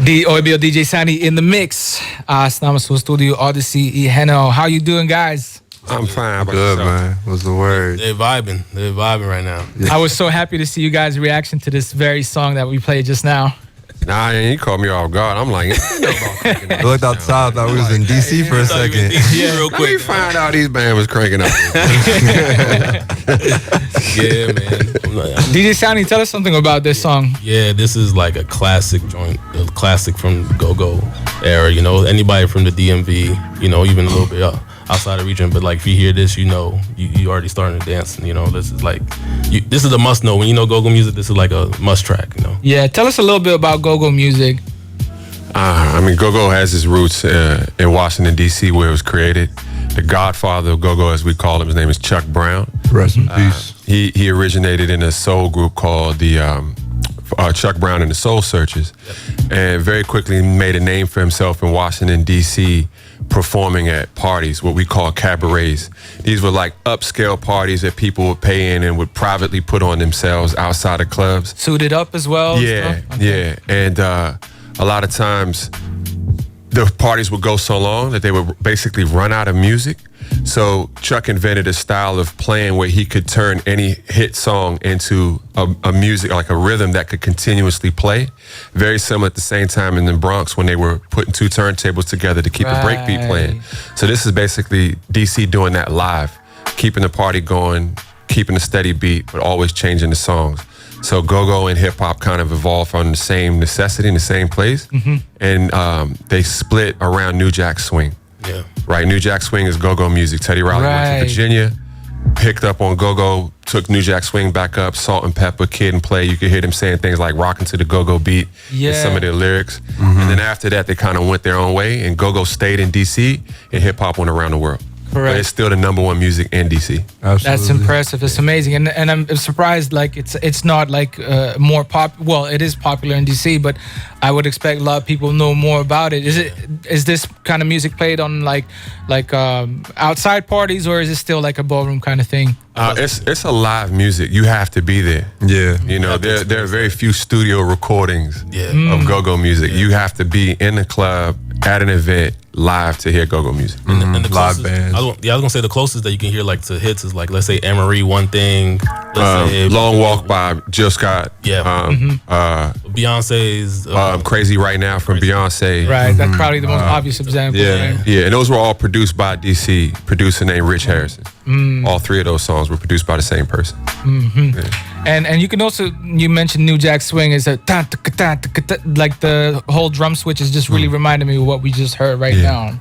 Bio DJ Sani in the mix. S nama su u studiju Oddisee Heno. How you doing, guys? I'm fine. Good, man. What's the word? They're vibing. They're vibing right now. I was so happy to see you guys' reaction to this very song that we played just now. Nah, you caught me off guard. I'm like, I looked outside, thought we was in DC for a second. Real quick. Let me find out these band was cranking up. Yeah, man. DJ Sani, tell us something about this song. Yeah, this is like a classic joint, a classic from the go-go era. You know, anybody from the DMV, you know, even a little bit outside the region. But like, if you hear this, you know, you already starting to dance. You know, this is like, this is a must know. When you know go-go music, this is like a must track. You know. Yeah, tell us a little bit about go-go music. I mean, go-go has its roots in Washington, D.C., where it was created. The godfather of go-go, as we call him, his name is Chuck Brown. Rest in peace. He originated in a soul group called the Chuck Brown and the Soul Searchers, and very quickly made a name for himself in Washington, D.C., performing at parties, what we call cabarets. These were like upscale parties that people would pay in and would privately put on themselves outside of clubs. Suited up as well? Yeah, yeah. And a lot of times the parties would go so long that they would basically run out of music. So Chuck invented a style of playing where he could turn any hit song into a music, like a rhythm that could continuously play. Very similar at the same time in the Bronx when they were putting two turntables together to keep a breakbeat playing. So this is basically DC doing that live, keeping the party going, keeping a steady beat, but always changing the songs. So go-go and hip-hop kind of evolved from the same necessity in the same place. Mm-hmm. And they split around New Jack Swing. Yeah. Right, New Jack Swing is go-go music. Teddy Riley went to Virginia, picked up on go-go, took New Jack Swing back up, Salt and Pepper, Kid and Play. You could hear them saying things like rockin' to the go-go beat in some of their lyrics. Mm-hmm. And then after that, they kind of went their own way, and go-go stayed in D.C., and hip-hop went around the world. Correct. But it's still the #1 music in DC. Absolutely. That's impressive. It's amazing, and I'm surprised. Like it's not like more pop. Well, it is popular in DC, but I would expect a lot of people know more about it. Is this kind of music played on like outside parties, or is it still like a ballroom kind of thing? It's a live music. You have to be there. Yeah. You know, there are very few studio recordings of go-go music. You have to be in the club at an event live to hear go-go music. And the live closest, bands. I was gonna say the closest that you can hear like to hits is like, let's say Anne-Marie One Thing, let's say Long Walk by Jill Scott. Beyonce's Crazy Right Now from Beyonce. Right, that's probably the most obvious example. Yeah. Right? Yeah, and those were all produced by DC producer named Rich Harrison. All three of those songs were produced by the same person. And you can also, you mentioned New Jack Swing is a like the whole drum switch is just really reminding me of what we just heard right now.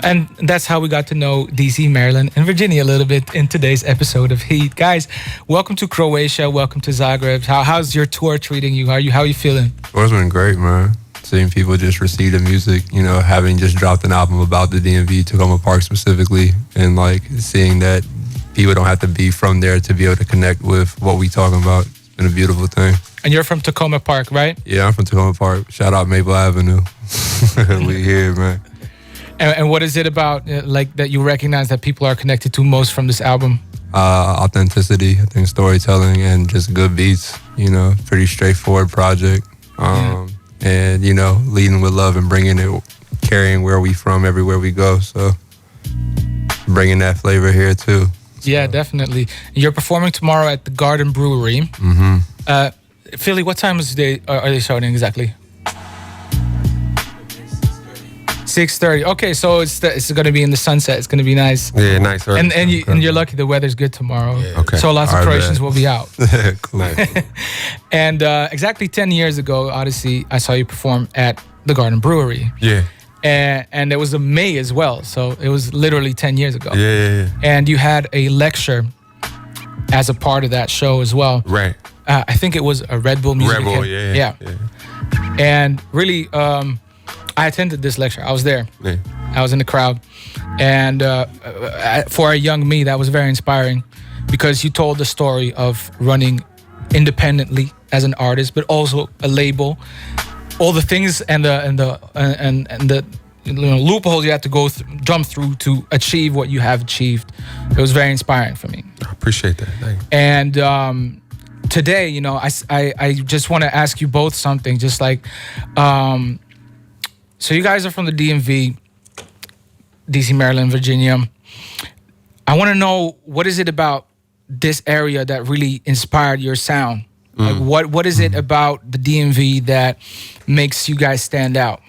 And that's how we got to know DC, Maryland, and Virginia a little bit in today's episode of Heat. Guys, welcome to Croatia, welcome to Zagreb. How's your tour treating you? How are you feeling? Tour's been great, man. Seeing people just receive the music, you know, having just dropped an album about the DMV, Takoma Park specifically, and like seeing that people don't have to be from there to be able to connect with what we talking about. It's been a beautiful thing. And you're from Takoma Park, right? Yeah, I'm from Takoma Park. Shout out Maple Avenue. We here, man. And what is it about like that you recognize that people are connected to most from this album? Authenticity, I think storytelling and just good beats, you know, pretty straightforward project. And, you know, leading with love and bringing it, carrying where we from everywhere we go. So bringing that flavor here too. Yeah, definitely. You're performing tomorrow at the Garden Brewery. Philly, what time is are they starting exactly? 6:30. Okay, so it's going to be in the sunset. It's going to be nice. Yeah, nice. And you're lucky the weather's good tomorrow. Yeah. Okay. So lots of Croatians will be out. Cool. And exactly 10 years ago, Oddisee, I saw you perform at the Garden Brewery. Yeah. And there was a May as well. So it was literally 10 years ago. Yeah. And you had a lecture as a part of that show as well. Right. I think it was a Red Bull music. Red Bull, yeah. And really, I attended this lecture. I was there. Yeah. I was in the crowd. And for a young me, that was very inspiring because you told the story of running independently as an artist, but also a label. All the things and the loopholes you had to jump through to achieve what you have achieved. It was very inspiring for me. I appreciate that. Thank you. And today, you know, I just want to ask you both something. Just like, so you guys are from the DMV, DC, Maryland, Virginia. I want to know, what is it about this area that really inspired your sound? Like, what is it about the DMV that makes you guys stand out?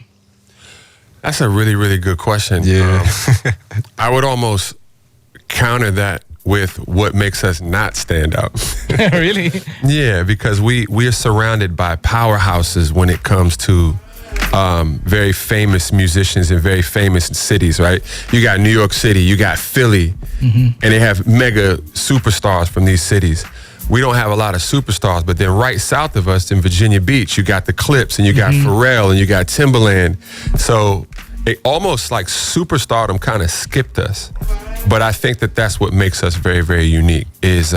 That's a really, really good question. Yeah. I would almost counter that with what makes us not stand out. Really? Yeah, because we are surrounded by powerhouses when it comes to very famous musicians in very famous cities, right? You got New York City, you got Philly, and they have mega superstars from these cities. We don't have a lot of superstars, but then right south of us in Virginia Beach, you got the Clips and you got Pharrell and you got Timbaland. So it almost like superstardom kind of skipped us. But I think that that's what makes us very, very unique is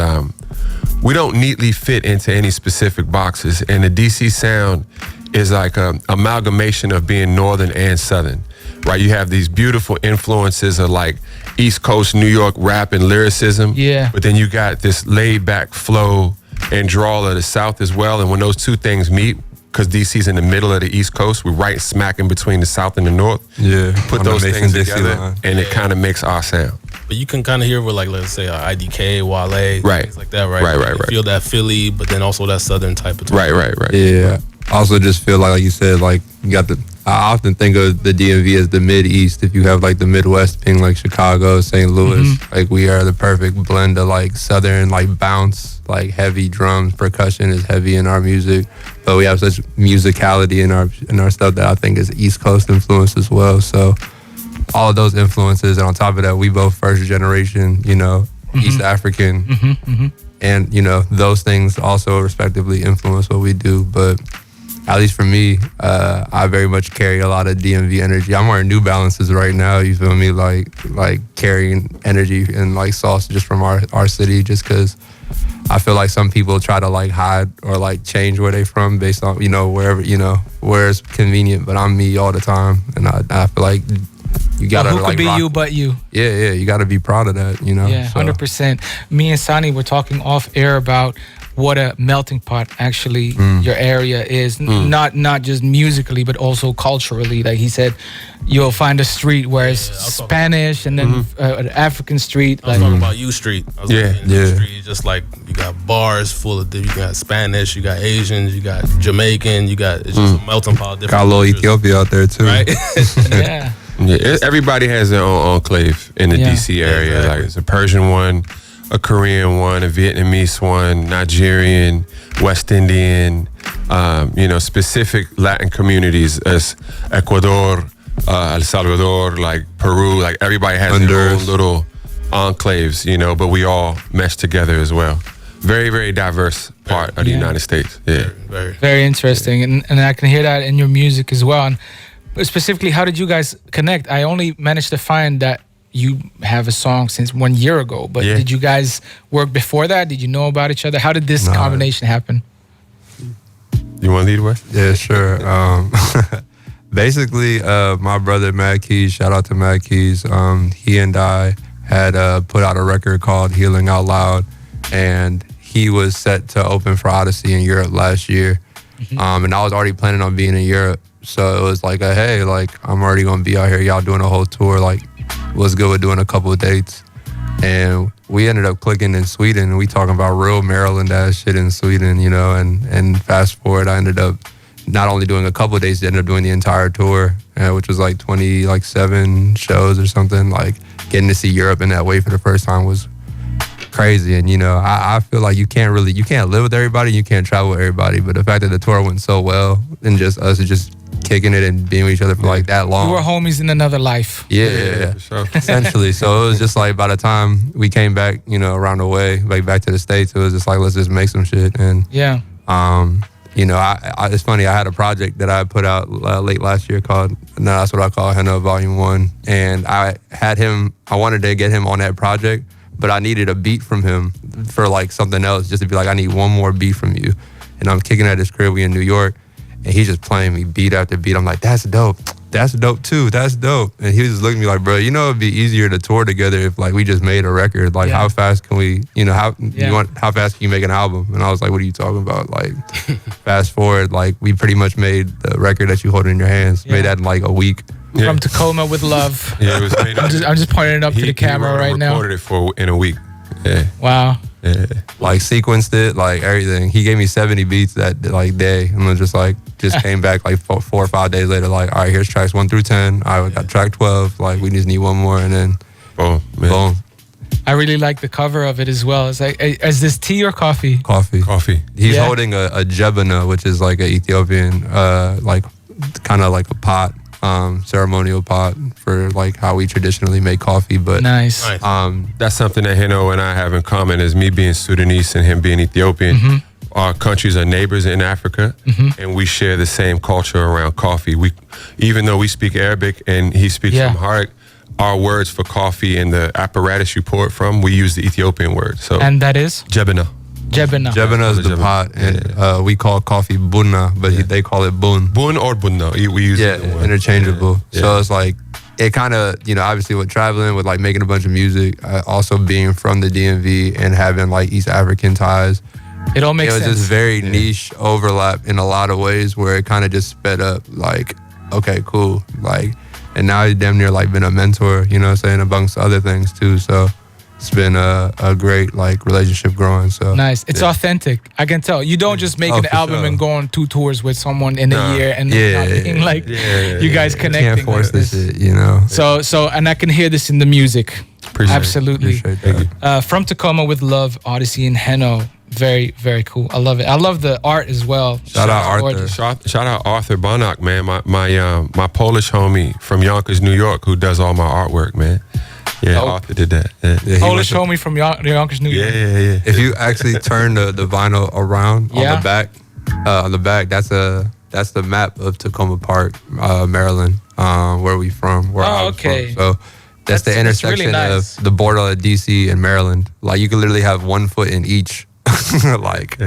we don't neatly fit into any specific boxes. And the DC sound is like an amalgamation of being Northern and Southern, right? You have these beautiful influences of like East Coast New York rap and lyricism. Yeah. But then you got this laid back flow and drawl of the South as well. And when those two things meet, because DC's in the middle of the East Coast, we're right smack in between the South and the North. Yeah. Put those things together and it kind of makes our sound. But you can kind of hear with, like, let's say IDK, Wale, Right. things like that, right? Right. You feel that Philly, but then also that Southern type of tone. Right. Yeah. I also just feel like you said, like, you got I often think of the DMV as the Mid-East. If you have like the Midwest being like Chicago, St. Louis, like we are the perfect blend of like Southern, like bounce, like heavy drums, percussion is heavy in our music, but we have such musicality in our stuff that I think is East Coast influence as well. So all of those influences, and on top of that, we both first generation, you know, East African, and you know those things also respectively influence what we do, but. At least for me, I very much carry a lot of DMV energy. I'm wearing New Balances right now, you feel me? Like carrying energy and like sauce just from our city, just because I feel like some people try to like hide or like change where they from based on, you know, wherever, you know, where it's convenient, but I'm me all the time. And I feel like you gotta who could like be rock. you but you? Yeah, you gotta be proud of that, you know? Yeah, So, 100%. Me and Sonny were talking off air about what a melting pot actually your area is. Not just musically, but also culturally. Like he said, you'll find a street where it's Spanish and then an African street. I was talking about U Street. I was Yeah, like, U Street, just like you got bars full of, you got Spanish, you got Asians, you got Jamaican, you got, it's just a melting pot of different got a little cultures, Ethiopia out there too. right? Yeah. Yeah, everybody has their own enclave in the Yeah. DC area. Exactly. Like there's a Persian one, a Korean one, a Vietnamese one, Nigerian, West Indian, you know, specific Latin communities as Ecuador, El Salvador, like Peru, like everybody has their own little enclaves, you know, but we all mesh together as well. Very, very diverse part of the United States. Yeah. Very interesting. And I can hear that in your music as well. And specifically, how did you guys connect? I only managed to find that you have a song since 1 year ago, but did you guys work before that? Did you know about each other? How did this combination happen? You want to lead away? Yeah, sure. Basically, my brother Mad Keys, shout out to Mad Keys, he and I had put out a record called Healing Out Loud, and he was set to open for Oddisee in Europe last year. And I was already planning on being in Europe. So it was like, hey, like, I'm already going to be out here. Y'all doing a whole tour. Like, what's good with doing a couple of dates? And we ended up clicking in Sweden. And we talking about real Maryland ass shit in Sweden, you know. And fast forward, I ended up not only doing a couple of dates, I ended up doing the entire tour, which was like 27 shows or something. Like, getting to see Europe in that way for the first time was crazy. And, you know, I feel like you can't live with everybody, you can't travel with everybody. But the fact that the tour went so well and just us just kicking it and being with each other for like that long. We were homies in another life. Yeah. For sure. Essentially. So it was just like by the time we came back, you know, around the way, like back to the States, it was just like, let's just make some shit. And you know, I it's funny, I had a project that I put out late last year called, that's what I call Heno Volume 1. And I wanted to get him on that project, but I needed a beat from him for like something else, just to be like, I need one more beat from you. And I'm kicking at his crib, we in New York, and he's just playing me beat after beat. I'm like, that's dope. that's dope too. That's dope. And he was just looking at me like, bro, you know, it'd be easier to tour together if like we just made a record. Like, how fast can we, you know, how fast can you make an album? And I was like, what are you talking about? Like, fast forward, like we pretty much made the record that you hold in your hands. Made that in like a week. From Takoma With Love. Yeah, it was made. I'm just pointing it up to the camera right now. Recorded it in a week. Yeah. Wow. Yeah. Like sequenced it, like everything. He gave me 70 beats that like day, and then just came back like 4 or 5 days later. Like, all right, here's tracks 1 through 10. All right, we got track 12. Like, we just need one more, and then boom. I really like the cover of it as well. It's like, is this tea or coffee? Coffee. He's holding a jebena, which is like an Ethiopian, like kind of like a pot. Ceremonial pot for like how we traditionally make coffee, but nice. That's something that Heno and I have in common, is me being Sudanese and him being Ethiopian. Our countries are neighbors in Africa, and we share the same culture around coffee. Even though we speak Arabic and he speaks Amharic, our words for coffee and the apparatus you pour it from, we use the Ethiopian word. So, and that is jebena. Jebena is the pot, and we call coffee bunna, but they call it bun. Bun or bunna, we use it. Interchangeable. So it's like, it kind of, you know, obviously with traveling, with like making a bunch of music, also being from the DMV and having like East African ties, it all makes sense. It was just very niche overlap in a lot of ways, where it kind of just sped up like, okay, cool. Like, and now he's damn near like been a mentor, you know what I'm saying, amongst other things too. So it's been a great like relationship growing. So nice. It's authentic. I can tell. You don't just make an album and go on 2 tours with someone in a year and being like you guys connecting. You can't force this shit, you know. So and I can hear this in the music. Absolutely. Appreciate that. From Takoma With Love, Oddisee and Heno. Very, very cool. I love it. I love the art as well. Shout out Arthur. Shout out Arthur Bonak, man. My Polish homie from Yonkers, New York, who does all my artwork, man. Yeah, Arthur did that. Yeah. Polish homie from Yonkers, New York. Yeah. If you actually turn the vinyl around on the back, that's the map of Takoma Park, Maryland, where we from. Where I was from. So that's the intersection really nice. of the border of DC and Maryland. Like, you could literally have 1 foot in each. Like,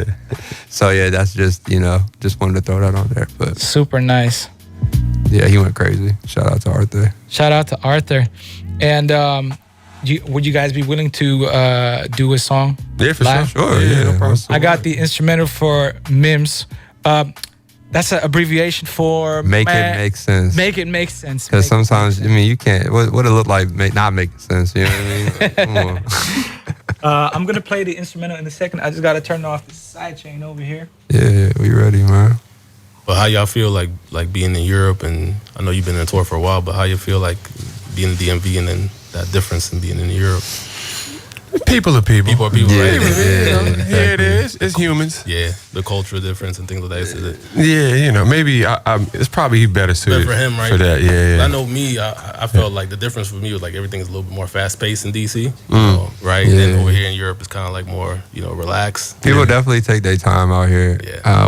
so yeah, that's just, you know, just wanted to throw that on there. But super nice. Yeah, he went crazy. Shout out to Arthur. And would you guys be willing to do a song? Yeah, for live? sure. Yeah, no problem. I got the instrumental for MIMS. That's an abbreviation for Make It Make Sense. Make it make sense. Because sometimes, I mean, you can't. What it look like not making sense? You know what I mean? Like, come on. I'm gonna play the instrumental in a second. I just gotta turn off the sidechain over here. Yeah, we ready, man. But how y'all feel like being in Europe, and I know you've been on tour for a while, but how you feel like being in DMV and then that difference in being in Europe? People are people. People are people, right? Yeah, it is. It's humans. Yeah, the cultural difference and things like that. Yeah, you know, maybe it's probably better suited for him, right? For that, yeah. I know me, I felt like the difference for me was like everything is a little bit more fast paced in DC, you know, right? And then over here in Europe, it's kind of like more, you know, relaxed. People definitely take their time out here,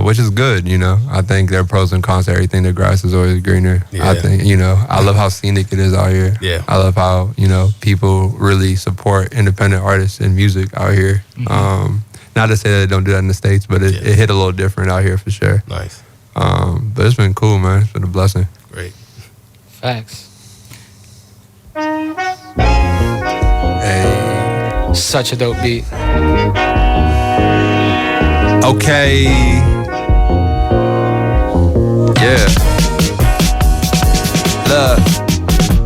which is good, you know. I think there are pros and cons to everything. The grass is always greener. I think, you know, I love how scenic it is out here. Yeah. I love how, you know, people really support independent artists and music out here. Not to say that they don't do that in the States, but it hit a little different out here for sure. Nice. But it's been cool, man. It's been a blessing. Great. Facts. Hey. Such a dope beat. Okay. Yeah. Look,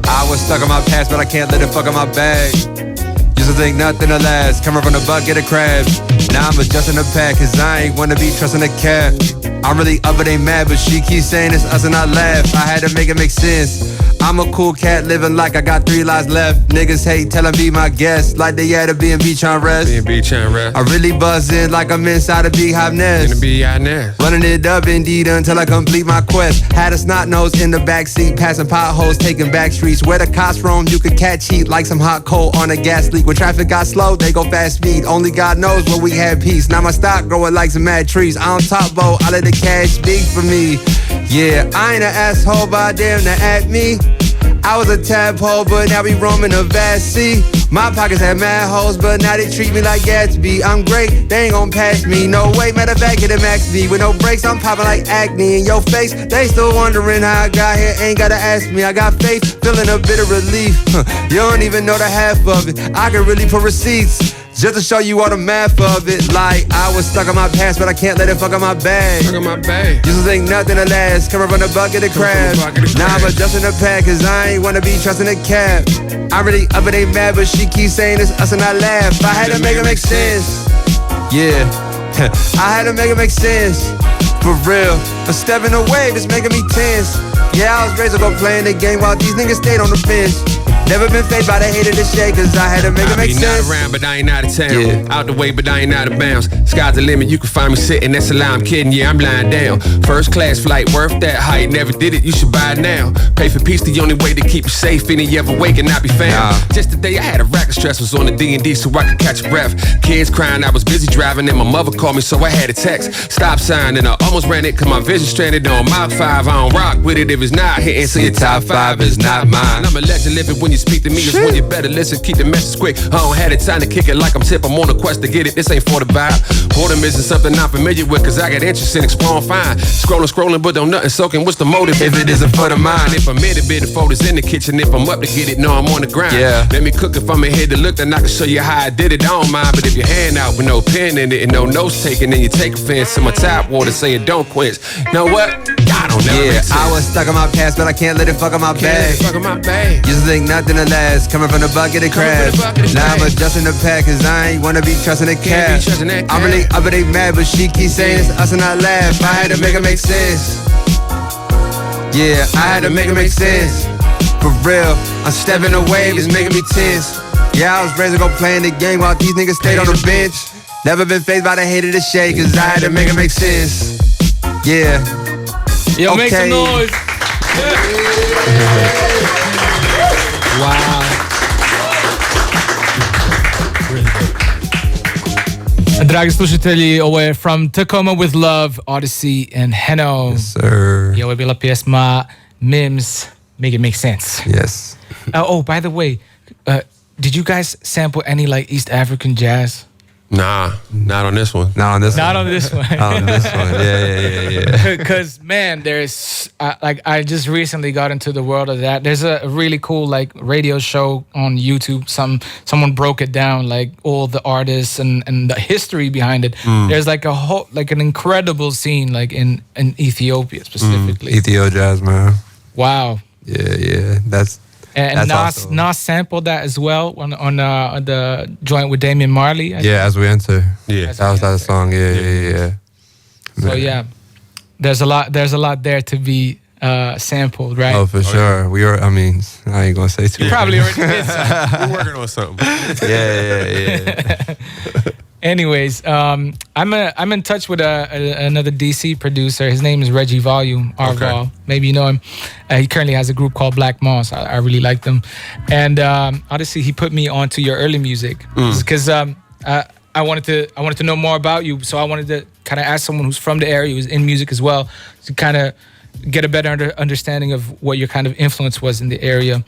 I was stuck in my past, but I can't let it fuck up my bag. Used to think nothing to last, coming from the bucket of crabs. Now I'm adjusting the pack, cause I ain't wanna be trusting a cat. I'm really up, but ain't mad, but she keeps saying it's us and I laugh. I had to make it make sense. I'm a cool cat living like I got 3 lives left. Niggas hate telling me my guest, like they at a B&B trying rest. B&B trying rest. I really buzzing like I'm inside a beehive nest. In a beehive nest. Running it up indeed until I complete my quest. Had a snot nose in the backseat, passing potholes, taking back streets. Where the cops roam, you could catch heat like some hot coal on a gas leak. When traffic got slow, they go fast speed. Only God knows where we had peace. Now my stock growing like some mad trees. I on top boat, I let the cash speak for me. Yeah, I ain't an asshole, but damn to at me. I was a tadpole, but now we roaming a vast sea. My pockets had mad holes, but now they treat me like Gatsby. I'm great, they ain't gon' pass me. No way, matter of fact, hit a max D. With no brakes, I'm popping like acne in your face. They still wondering how I got here, ain't gotta ask me. I got faith, feeling a bit of relief. You don't even know the half of it. I can really put receipts just to show you all the math of it. Like, I was stuck on my past, but I can't let it fuck up my bag. Fuck up my bag. Used to think nothing to last, coming from the bucket of crabs. Now I'm adjusting the pack, cause I ain't wanna be trusting a cab. I'm really up and they mad, but she keeps saying it's us and I laugh. I had to make it make sense. Yeah, I had to make it make sense. For real, I'm stepping away, it's making me tense. Yeah, I was raised to go playing the game while these niggas stayed on the bench. Never been faced by the hate of the shade, cause I had to make it make sense. Not around, but I ain't out of town. Yeah. Out the way, but I ain't out of bounds. Sky's the limit, you can find me sitting. That's a lie, I'm kidding, yeah, I'm lying down. First class flight, worth that height. Never did it, you should buy it now. Pay for peace, the only way to keep you safe. Any you ever wake and not be found. Just today, I had a rack of stress, was on the D&D so I could catch a breath. Kids crying, I was busy driving, and my mother called me, so I had a text. Stop sign, and I almost ran it, cause my vision stranded on Mach 5. I don't rock with it if it's not hitting, so your top 5 is not mine. I'm a legend living when you speak to me, it's when you better listen, keep the message quick. I don't have the time to kick it like I'm Tip, I'm on a quest to get it, this ain't for the vibe. Boredom isn't something I'm familiar with, cause I got interest in exploring fine. Scrolling, but don't nothing soaking, what's the motive if it isn't for the mind? If I'm in a bit of photos in the kitchen, if I'm up to get it, no, I'm on the grind. Yeah. Let me cook if I'm ahead to look, then I can show you how I did it, I don't mind. But if your hand out with no pen in it and no notes taken, then you take offense to my tap water saying don't quench. Know what? I don't know. Yeah, I was stuck on my past, but I can't let it fuck up my bag. Fuck up my bag. Used to think nothing to last, coming from the bucket of crabs. Now I'm adjusting the pack, cause I ain't wanna be trusting a cab. I'm really up and they mad, but she keeps saying it's us and I laugh. I had to make it make sense. Yeah, I had to make it make sense. For real, I'm stepping away, it's making me tense. Yeah, I was raised to go playing the game while these niggas stayed on the bench. Never been faced by the hate of the shade, cause I had to make it make sense. Yeah. Yo, make some Okay. noise. Wow. Dragi slušatelji, ovo je From Takoma With Love, Oddisee and Heno. Yes, sir. I ovo je bila pjesma Mims, Make It Make Sense. Yes. Oh, by the way, did you guys sample any like East African jazz? Nah, not on this one. Not on this Not one. on this one. Not on this one. Yeah. Because man, there's like I just recently got into the world of that. There's a really cool like radio show on YouTube. Someone broke it down, like all the artists and the history behind it. There's like a whole like an incredible scene like in Ethiopia specifically. Ethio jazz, man. Wow. Yeah. That's And also- Nas sampled that as well on the joint with Damian Marley. I think. As we enter. Yeah. That was that song. Yeah. So yeah, there's a lot there to be sampled, right? Oh, for sure. We were. I mean, I ain't gonna say too. You probably already did some. We're working on something. Yeah. Anyways, I'm in touch with another DC producer. His name is Reggie Volume, Arval. Okay. Maybe you know him. He currently has a group called Black Moss. I really like them. And Oddisee, he put me onto your early music because I wanted to know more about you. So I wanted to kind of ask someone who's from the area, who's in music as well, to kind of get a better understanding of what your kind of influence was in the area.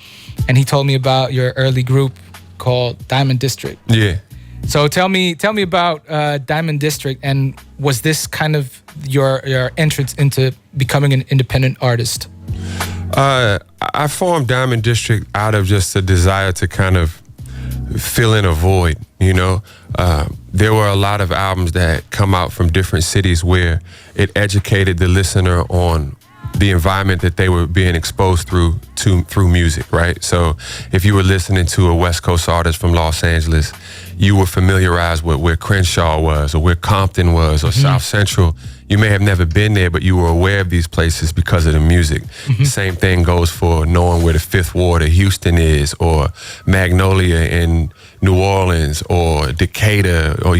And he told me about your early group called Diamond District. Yeah. So tell me about Diamond District, and was this kind of your entrance into becoming an independent artist? I formed Diamond District out of just a desire to kind of fill in a void, you know. There were a lot of albums that come out from different cities where it educated the listener on the environment that they were being exposed through music, right? So if you were listening to a West Coast artist from Los Angeles, you were familiarized with where Crenshaw was or where Compton was or South Central. You may have never been there, but you were aware of these places because of the music. Same thing goes for knowing where the Fifth Ward of Houston is, or Magnolia in New Orleans, or Decatur, or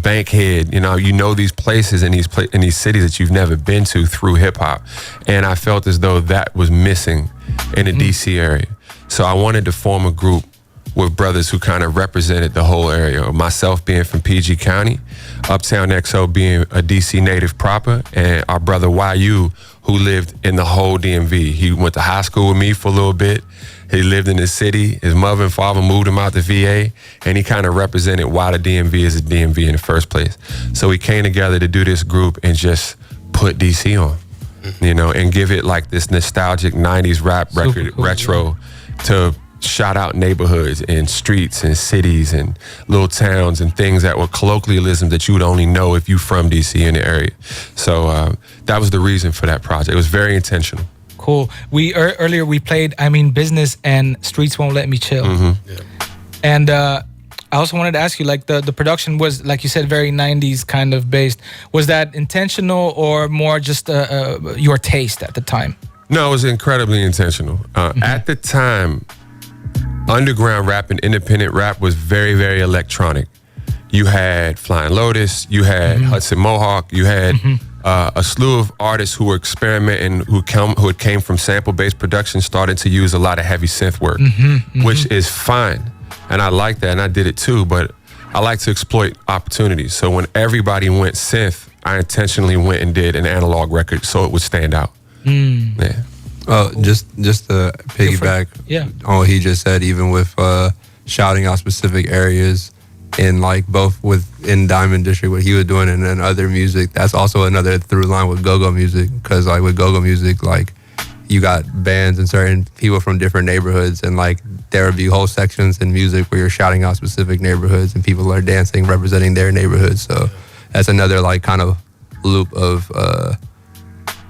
Bankhead. You know these places in these cities that you've never been to through hip hop, and I felt as though that was missing in the DC area. So I wanted to form a group with brothers who kind of represented the whole area. Myself being from PG County, Uptown XO being a DC native proper, and our brother YU, who lived in the whole DMV. He went to high school with me for a little bit. He lived in the city. His mother and father moved him out to VA, and he kind of represented why the DMV is a DMV in the first place. So we came together to do this group and just put DC on, you know, and give it like this nostalgic 90s rap record, cool, retro, to shout out neighborhoods and streets and cities and little towns and things that were colloquialisms that you would only know if you from DC in the area. So that was the reason for that project. It was very intentional. Cool. We earlier we played I Mean Business and Streets Won't Let Me Chill. Yeah. And I also wanted to ask you, like the production was, like you said, very 90s kind of based. Was that intentional or more just your taste at the time? No, it was incredibly intentional. At the time, underground rap and independent rap was very, very electronic. You had Flying Lotus, you had Hudson Mohawk, you had a slew of artists who were experimenting, who came from sample-based production, started to use a lot of heavy synth work, which is fine. And I like that, and I did it too, but I like to exploit opportunities. So when everybody went synth, I intentionally went and did an analog record so it would stand out. Yeah. Just to piggyback on what he just said, even with shouting out specific areas, in like both within Diamond District, what he was doing, and then other music, that's also another through line with go-go music, because like with go-go music, like you got bands and certain people from different neighborhoods, and like there would be whole sections in music where you're shouting out specific neighborhoods and people are dancing representing their neighborhoods. So that's another like kind of loop of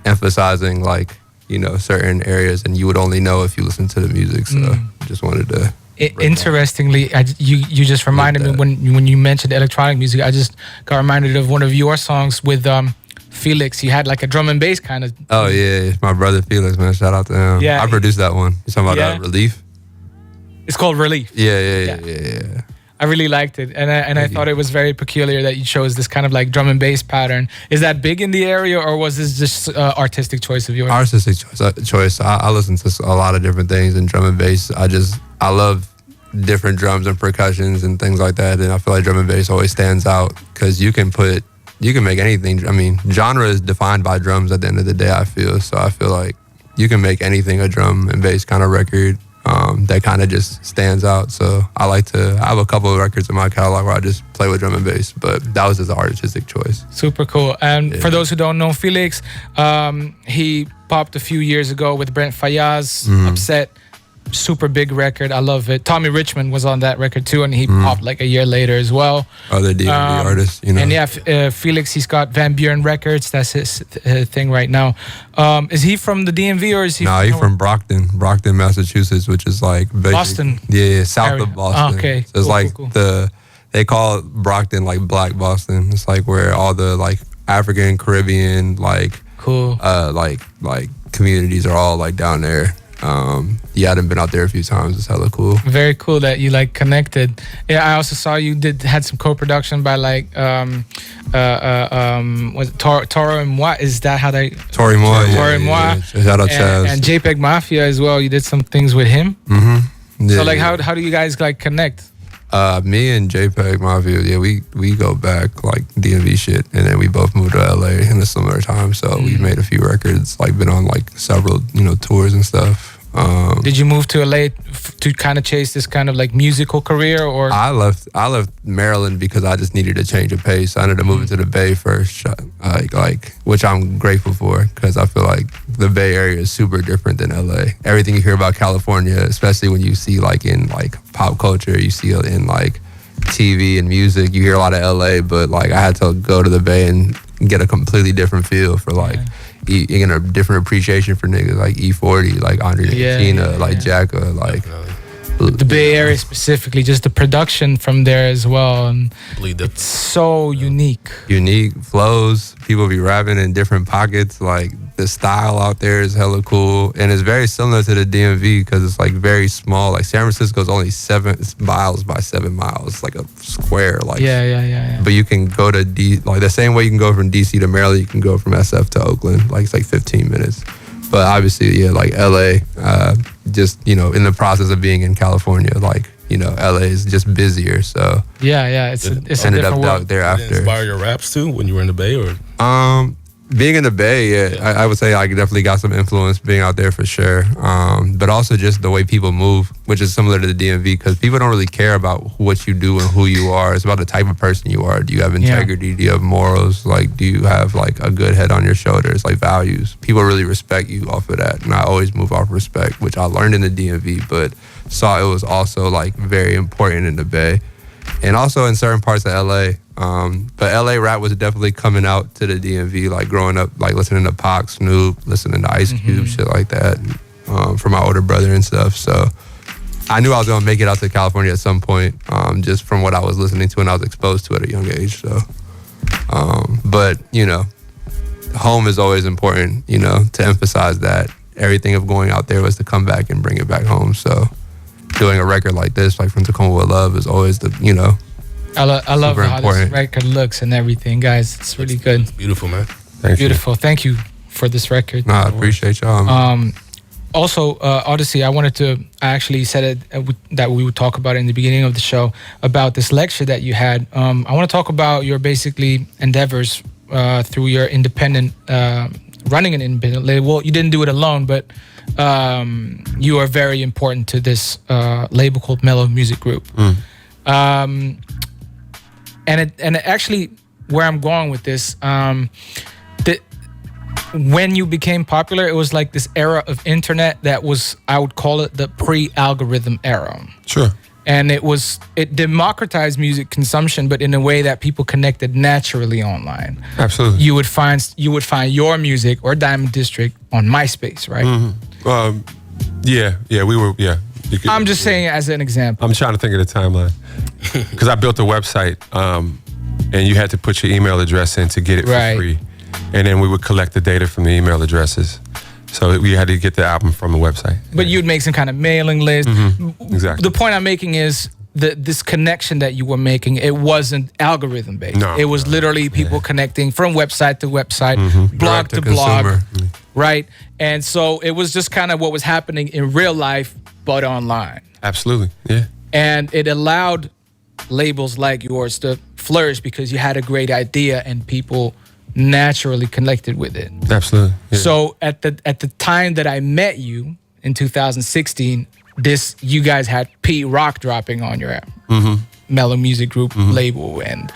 emphasizing like, you know, certain areas, and you would only know if you listen to the music. So just wanted to interestingly, you just reminded me when you mentioned electronic music, I just got reminded of one of your songs with Felix. You had like a drum and bass kind of. Oh yeah, my brother Felix, man, shout out to him. Yeah, I produced that one. You talking about Relief? It's called Relief. Yeah. I really liked it, and I thought it was very peculiar that you chose this kind of like drum and bass pattern. Is that big in the area, or was this just artistic choice of yours? Artistic choice. I listen to a lot of different things in drum and bass. I love different drums and percussions and things like that, and I feel like drum and bass always stands out because you can make anything. I mean, genre is defined by drums at the end of the day, I feel. So I feel like you can make anything a drum and bass kind of record. That kind of just stands out. So I have a couple of records in my catalog where I just play with drum and bass, but that was just an artistic choice. Super cool. And for those who don't know Felix, he popped a few years ago with Brent Faiyaz, Upset. Super big record. I love it. Tommy Richmond was on that record too, and he popped like a year later as well. Other DMV artists, you know. And Felix, he's got Van Buren Records. That's his thing right now. Is he from the DMV or is he? No, he's from Brockton, Massachusetts, which is like Boston. Yeah, south of Boston. Oh, okay. So it's cool. They call Brockton like Black Boston. It's like where all the like African, Caribbean, like cool, like communities are all like down there. I hadn't been out there a few times. It's hella cool. Very cool that you like connected. Yeah, I also saw you had some co-production by like was it Toro and Moi? Is that how they? Tori Moi. Yeah. Shout out Chaz. And JPEG Mafia as well. You did some things with him. Yeah, so like, how do you guys like connect? Me and JPEG Mafia, we go back like DMV shit, and then we both moved to LA in a similar time. So we've made a few records, like been on like several tours and stuff. Did you move to LA to kind of chase this kind of like musical career, or? I left Maryland because I just needed a change of pace. I ended up moving to the Bay first, like which I'm grateful for, because I feel like the Bay Area is super different than LA. Everything you hear about California, especially when you see like in like pop culture, you see it in like TV and music, you hear a lot of LA, but like I had to go to the Bay and get a completely different feel for like a different appreciation for niggas like E40, like Andre Tina, like Jacka, like the Bay Area specifically, just the production from there as well, and it's so unique flows. People be rapping in different pockets. Like the style out there is hella cool, and it's very similar to the DMV because it's like very small. Like San Francisco's only 7 miles by 7 miles, like a square. Like But you can go to like the same way you can go from DC to Maryland, you can go from SF to Oakland. Like it's like 15 minutes. But obviously, like LA, just in the process of being in California, like LA is just busier. So it's a ended different up world. out there after. Did it inspire your raps too when you were in the Bay, or? Being in the Bay, I would say I definitely got some influence being out there for sure. But also just the way people move, which is similar to the DMV, because people don't really care about what you do and who you are. It's about the type of person you are. Do you have integrity? Do you have morals? Like, do you have like a good head on your shoulders? Like values. People really respect you off of that. And I always move off respect, which I learned in the DMV, but saw it was also like very important in the Bay. And also in certain parts of LA. But LA rap was definitely coming out to the DMV, like growing up, like listening to Pac, Snoop, listening to Ice Cube, shit like that, from my older brother and stuff. So I knew I was gonna make it out to California at some point, just from what I was listening to and I was exposed to at a young age. So, but you know, home is always important, you know, to emphasize that. Everything of going out there was to come back and bring it back home. So doing a record like this, like from Takoma With Love, is always the, you know, I love how important. this record looks and everything, guys. It's really good. It's beautiful, man. Beautiful. Thank you for this record. I appreciate y'all. Also, Oddisee, I actually said it that we would talk about it in the beginning of the show about this lecture that you had. I want to talk about your basically endeavors through your independent, running an independent label. Well, you didn't do it alone, but you are very important to this label called Mellow Music Group. And it actually, where I'm going with this, when you became popular, it was like this era of internet that was, I would call it the pre-algorithm era. Sure. And it democratized music consumption, but in a way that people connected naturally online. Absolutely. You would find your music or Diamond District on MySpace, right? We were. I'm just saying as an example. I'm trying to think of the timeline because I built a website, and you had to put your email address in to get it for free, and then we would collect the data from the email addresses. So we had to get the album from the website. But you'd make some kind of mailing list. Exactly. The point I'm making is this connection that you were making, it wasn't algorithm based. No, it was literally people connecting from website to website, blog to blog, right? And so it was just kind of what was happening in real life, but online. Absolutely, yeah. And it allowed labels like yours to flourish because you had a great idea and people naturally connected with it. Absolutely. Yeah. So at the time that I met you in 2016, you guys had Pete Rock dropping on your Mellow Music Group label, and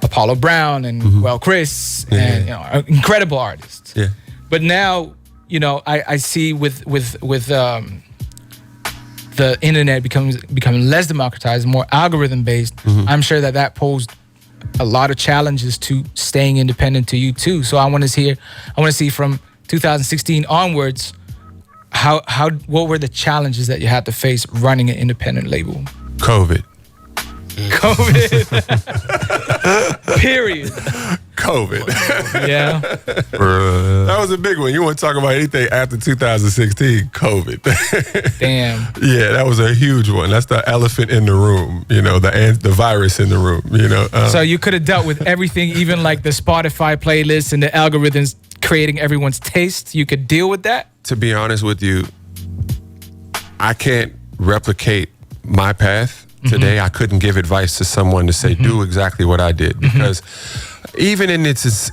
Apollo Brown and Well Chris and incredible artists. Yeah. But now, I see with the internet becoming less democratized, more algorithm based. I'm sure that posed a lot of challenges to staying independent to you too. So I want to see from 2016 onwards, what were the challenges that you had to face running an independent label? COVID. Period. COVID. Yeah. That was a big one. You want to talk about anything after 2016? COVID. Damn. Yeah, that was a huge one. That's the elephant in the room. The virus in the room. So you could have dealt with everything, even like the Spotify playlists and the algorithms creating everyone's taste. You could deal with that. To be honest with you, I can't replicate my path. Today, I couldn't give advice to someone to say, do exactly what I did. Because even in its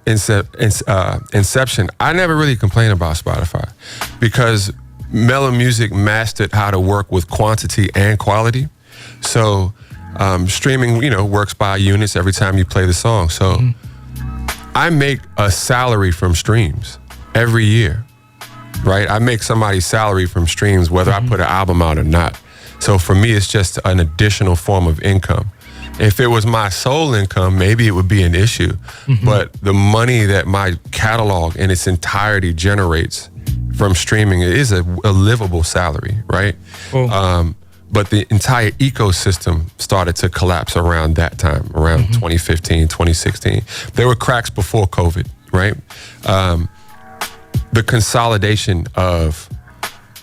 inception, I never really complained about Spotify. Because Mellow Music mastered how to work with quantity and quality. So streaming, works by units every time you play the song. So I make a salary from streams every year, right? I make somebody's salary from streams, whether I put an album out or not. So for me, it's just an additional form of income. If it was my sole income, maybe it would be an issue. But the money that my catalog in its entirety generates from streaming is a livable salary, right? Cool. But the entire ecosystem started to collapse around that time, around 2015, 2016. There were cracks before COVID, right? The consolidation of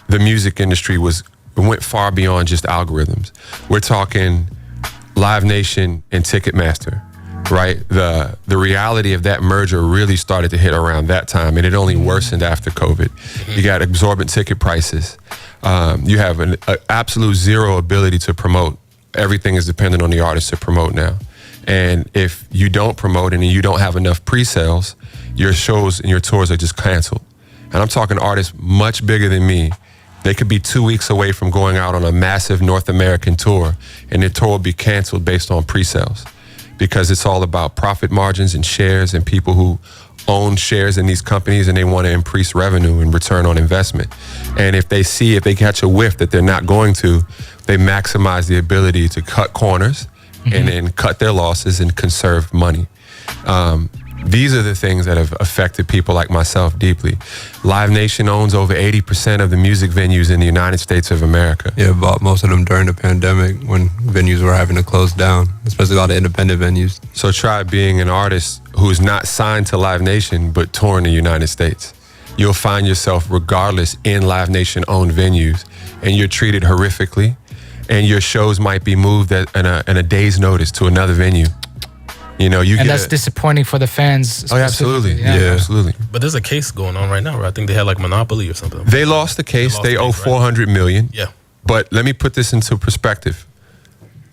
the music industry went far beyond just algorithms. We're talking Live Nation and Ticketmaster, right? The reality of that merger really started to hit around that time, and it only worsened after COVID. You got exorbitant ticket prices. You have an absolute zero ability to promote. Everything is dependent on the artist to promote now. And if you don't promote and you don't have enough pre-sales, your shows and your tours are just canceled. And I'm talking artists much bigger than me. They could be 2 weeks away from going out on a massive North American tour, and their tour will be canceled based on pre-sales, because it's all about profit margins and shares and people who own shares in these companies, and they want to increase revenue and return on investment. And if they catch a whiff that they're not going to, they maximize the ability to cut corners and then cut their losses and conserve money. These are the things that have affected people like myself deeply. Live Nation owns over 80% of the music venues in the United States of America. Yeah, bought most of them during the pandemic when venues were having to close down, especially a lot of independent venues. So try being an artist who is not signed to Live Nation but touring the United States. You'll find yourself regardless in Live Nation-owned venues, and you're treated horrifically, and your shows might be moved in a day's notice to another venue. You know, and that's disappointing for the fans. Oh, absolutely. Yeah, absolutely. But there's a case going on right now where I think they had like monopoly or something. They lost the case. They owe $400 million. Yeah. But let me put this into perspective.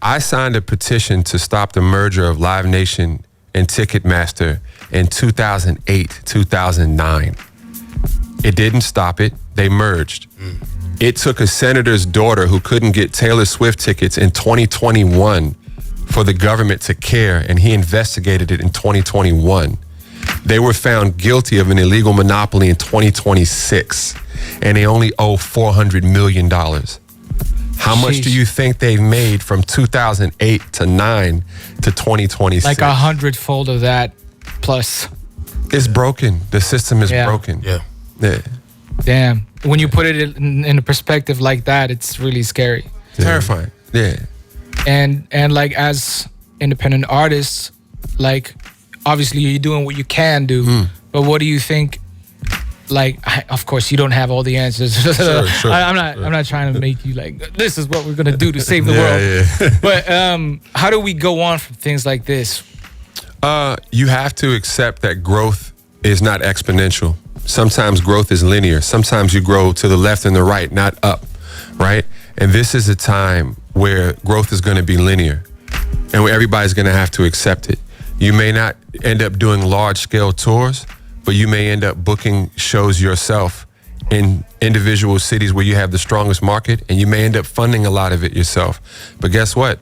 I signed a petition to stop the merger of Live Nation and Ticketmaster in 2008, 2009. It didn't stop it. They merged. It took a senator's daughter who couldn't get Taylor Swift tickets in 2021 for the government to care, and he investigated it in 2021. They were found guilty of an illegal monopoly in 2026, and they only owe $400 million. How much do you think they've made from 2008 to 9 to 2026? Like 100-fold of that plus. It's broken. The system is broken. Yeah. Damn. When you put it in a perspective like that, it's really scary. Terrifying. Yeah. And like as independent artists, like obviously you're doing what you can do, but what do you think? Like, of course, you don't have all the answers. Sure. I'm not trying to make you like, this is what we're gonna do to save the world. Yeah. But how do we go on from things like this? You have to accept that growth is not exponential. Sometimes growth is linear. Sometimes you grow to the left and the right, not up, right? And this is a time where growth is going to be linear, and where everybody's going to have to accept it. You may not end up doing large-scale tours, but you may end up booking shows yourself in individual cities where you have the strongest market, and you may end up funding a lot of it yourself. But guess what?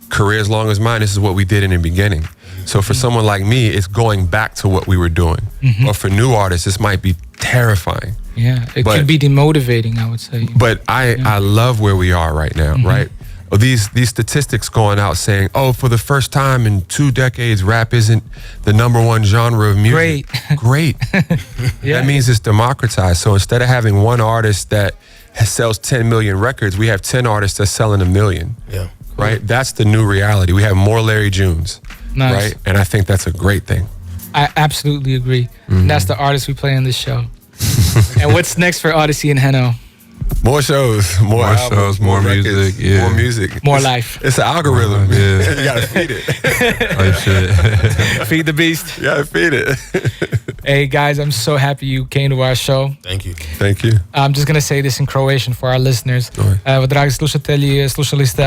Career as long as mine, this is what we did in the beginning. So for someone like me, it's going back to what we were doing. Or for new artists, this might be terrifying. Yeah, it could be demotivating, I would say. But I love where we are right now, right? These statistics going out saying, oh, for the first time in 2 decades, rap isn't the #1 genre of music. Great. That means it's democratized. So instead of having one artist that sells 10 million records, we have 10 artists that's selling 1 million. Yeah. Right? That's the new reality. We have more Larry Junes. Nice. Right? And I think that's a great thing. I absolutely agree. That's the artist we play on this show. And what's next for Oddisee and Heno? More shows, more albums, shows, more records, music, more music. More life. It's an algorithm. You gotta feed it. Oh, shit. Feed the beast. You gotta feed it. Hey guys, I'm so happy you came to our show. Thank you. Thank you. I'm just gonna say this in Croatian for our listeners. Dragi slušatelji, slušali ste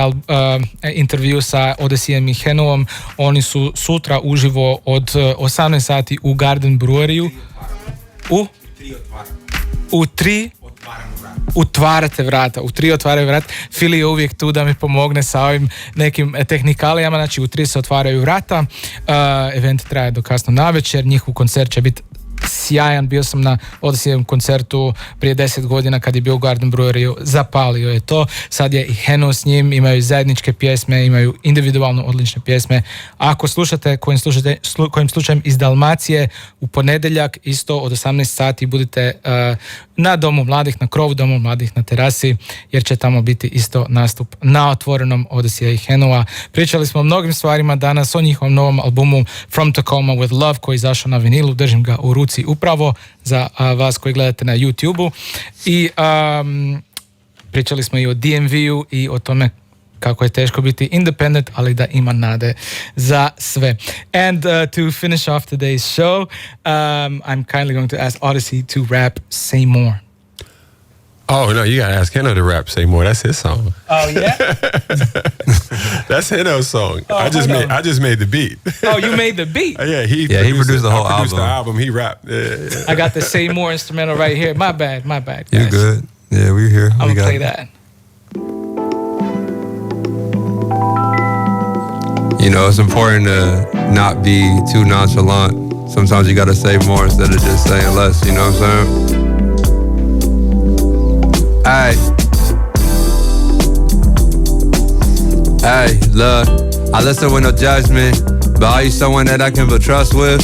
intervju sa Oddiseem i Henoom. Oni su sutra uživo od 18 sati u Garden Breweriju. U 3 otvarate vrata. U 3 otvaraju vrata. Fili je uvijek tu da mi pomogne sa ovim nekim tehnikalijama. Znači u 3 se otvaraju vrata. Event traje do kasno navečer. Njihov koncert će biti sjajan. Bio sam na Oddiseevom koncertu prije 10 godina kad je bio u Garden Breweriju. Zapalio je to. Sad je i Heno s njim. Imaju zajedničke pjesme, imaju individualno odlične pjesme. Ako slušate, kojim slučajem iz Dalmacije, u ponedjeljak isto od 18 sati budite na Domu mladih, na krovu Domu mladih, na terasi, jer će tamo biti isto nastup na otvorenom Oddisea i Henoa. Pričali smo o mnogim stvarima danas, o njihovom novom albumu From Takoma With Love koji je izašao na vinilu. Držim ga u ruci upravo za vas koji gledate na YouTube-u. I pričali smo i o DMV-u i o tome kako je teško biti independent, ali da ima nade za sve. And to finish off today's show, I'm kindly going to ask Oddisee to rap Say More. Oh no, you gotta ask Heno to rap. Say more. That's his song. Oh yeah. That's Heno's song. Oh, I just made the beat. Oh, you made the beat. Yeah, he produced the whole I produced album. the album. He rapped. Yeah. I got the Say More instrumental right here. My bad, guys. You're good. Yeah, we're here. I'm we gonna got play it. that. You know, it's important to not be too nonchalant. Sometimes you gotta say more instead of just saying less, you know what I'm saying? Hey, look, I listen with no judgment, but are you someone that I can build trust with?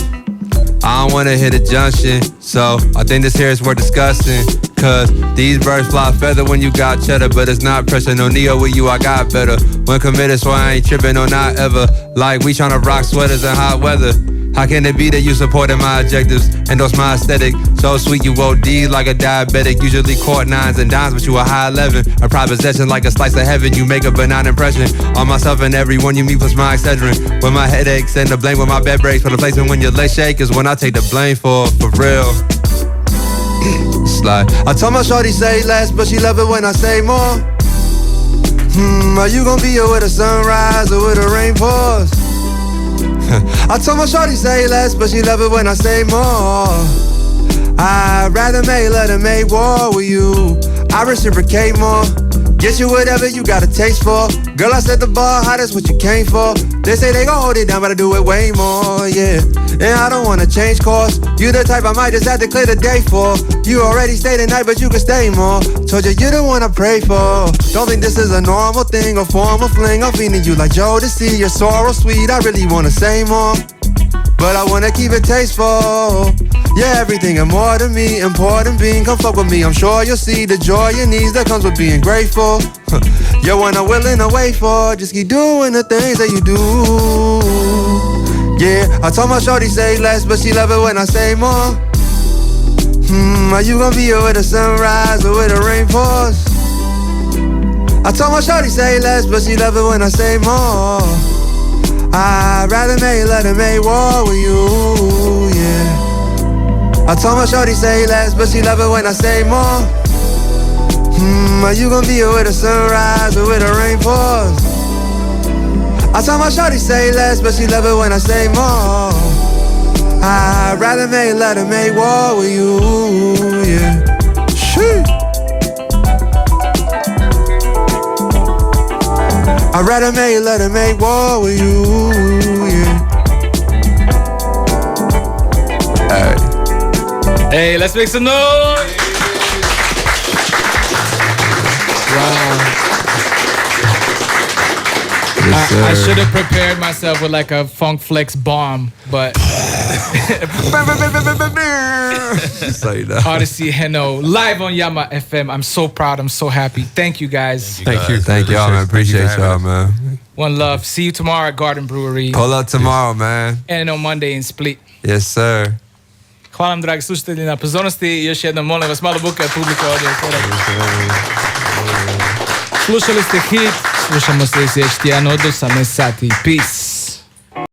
I don't wanna hit a junction, so I think this here is worth discussing. Cause these birds fly feather when you got cheddar, but it's not pressure, no Neo with you, I got better. When committed, so I ain't tripping, no not ever. Like we tryna rock sweaters in hot weather. How can it be that you supported my objectives, endorse my aesthetic? So sweet you OD like a diabetic. Usually court 9s and dimes, but you a high 11. A pride possession like a slice of heaven. You make a benign impression on myself and everyone you meet plus my Excedrin. With my headaches and the blame with my bed breaks. For the placement when your legs shake is when I take the blame for real. Slide. I told my shorty say less, but she love it when I say more. Are you gonna be here with a sunrise or with a rain pause? I told my shorty say less, but she love it when I say more. I'd rather make love than make war with you. I reciprocate more. Get you whatever you got a taste for. Girl, I set the bar high, that's what you came for. They say they gon' hold it down, but I do it way more, yeah. And I don't wanna change course. You the type I might just have to clear the day for. You already stayed the night, but you can stay more. Told you you're the one I pray for. Don't think this is a normal thing, a form of fling. I'm feeding you like Oddisee, your sorrow sweet. I really wanna say more, but I wanna keep it tasteful. Yeah, everything and more to me, important being. Come fuck with me, I'm sure you'll see the joy and ease that comes with being grateful. You're one I'm willing to wait for. Just keep doing the things that you do. Yeah, I told my shorty say less, but she love it when I say more. Are you gonna be here with a sunrise or with a rain pause? I told my shorty say less, but she love it when I say more. I'd rather make love than make war with you, yeah. I told my shorty say less, but she love it when I say more. Are you gonna be here with a sunrise or with a rain pause? I told my shorty say less, but she love it when I say more. I'd rather make love than make war with you, yeah. Shit. I'd rather make love than make war with you, yeah. Hey, let's make some noise. Wow. Yes, I sir. should have prepared myself with like a Funk Flex bomb, but Just so you know. Oddisee Heno live on Yammat FM. I'm so proud. I'm so happy. Thank you guys. Thank you. Thank y'all, man. Appreciate Thank you for y'all, having us. man. One love. See you tomorrow at Garden Brewery Pull up tomorrow, man. and on Monday in Split. Yes, sir. Hvala vam, dragi slušatelji, na pozornosti. Još jednom, molim vas, malo buka publika ovdje. Slušali ste hit. Slušamo se sljedeći tjedan od 18 sati. Peace.